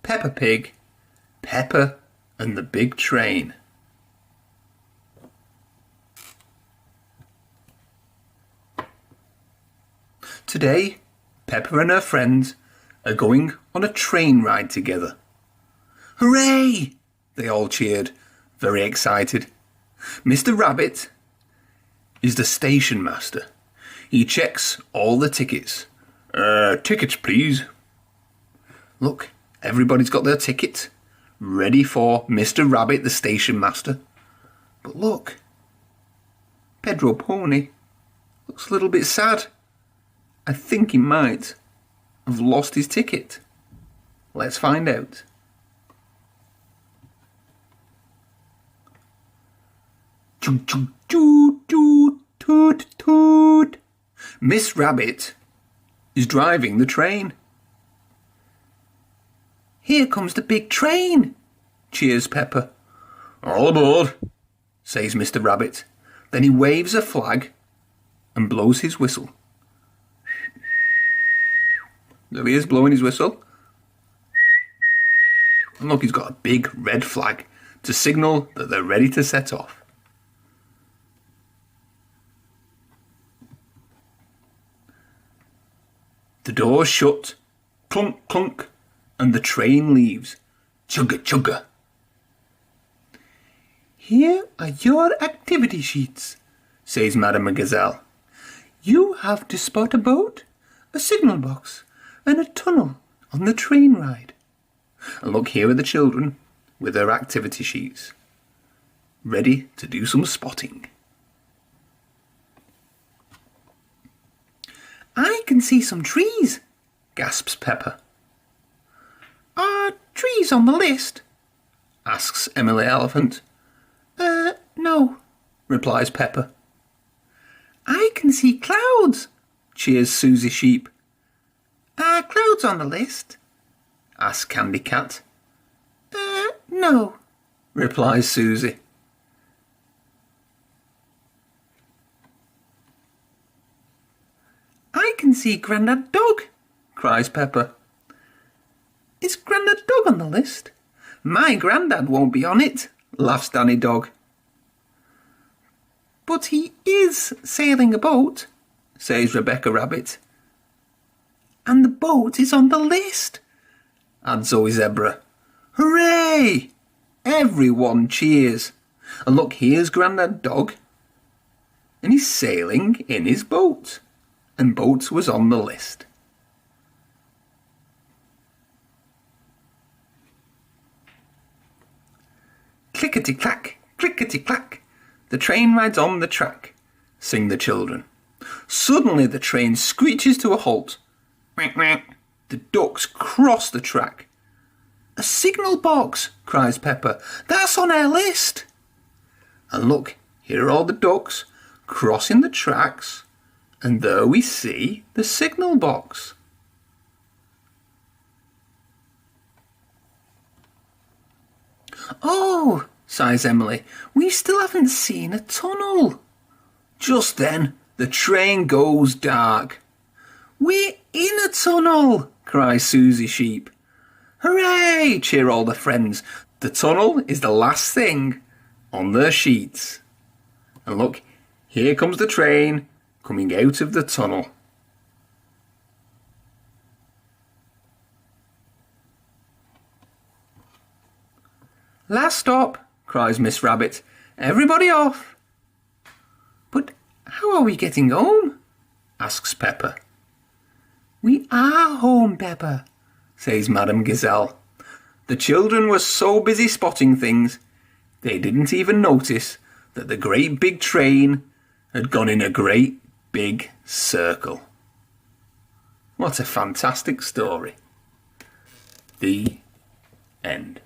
Peppa Pig, Peppa and the Big Train. Today, Peppa and her friends are going on a train ride together. Hooray! They all cheered, very excited. Mr. Rabbit is the station master. He checks all the tickets. Tickets, please. Look, everybody's got their ticket, ready for Mr. Rabbit, the station master. But look, Pedro Pony looks a little bit sad. I think he might have lost his ticket. Let's find out. Choo choo choo choo toot toot. Miss Rabbit is driving the train. Here comes the big train, cheers Peppa. All aboard, says Mr. Rabbit. Then he waves a flag and blows his whistle. There he is, blowing his whistle. And look, he's got a big red flag to signal that they're ready to set off. The doors shut, clunk, clunk, and the train leaves. Chugga, chugga. Here are your activity sheets, says Madame Gazelle. You have to spot a boat, a signal box, and a tunnel on the train ride. And look, here are the children with their activity sheets, ready to do some spotting. I can see some trees, gasps Peppa. Are trees on the list? Asks Emily Elephant. No, replies Peppa. I can see clouds, cheers Susie Sheep. Are clouds on the list? Asks Candy Cat. No, replies Susie. I can see Grandad Dog, cries Peppa. Is Grandad Dog on the list? My Grandad won't be on it, laughs Danny Dog. But he is sailing a boat, says Rebecca Rabbit. And the boat is on the list, adds Zoe Zebra. Hooray! Everyone cheers. And look, here's Grandad Dog. And he's sailing in his boat. And boats was on the list. Clickety-clack, clickety-clack, the train rides on the track, sing the children. Suddenly the train screeches to a halt. The ducks cross the track. A signal box, cries Peppa. That's on our list. And look, here are all the ducks crossing the tracks. And there we see the signal box. Oh, sighs Emily, we still haven't seen a tunnel. Just then, the train goes dark. We're in a tunnel, cries Susie Sheep. Hooray, cheer all the friends. The tunnel is the last thing on their sheets. And look, here comes the train coming out of the tunnel. Last stop, cries Miss Rabbit. Everybody off. But how are we getting home? Asks Peppa. We are home, Peppa, says Madame Gazelle. The children were so busy spotting things, they didn't even notice that the great big train had gone in a great big circle. What a fantastic story. The end.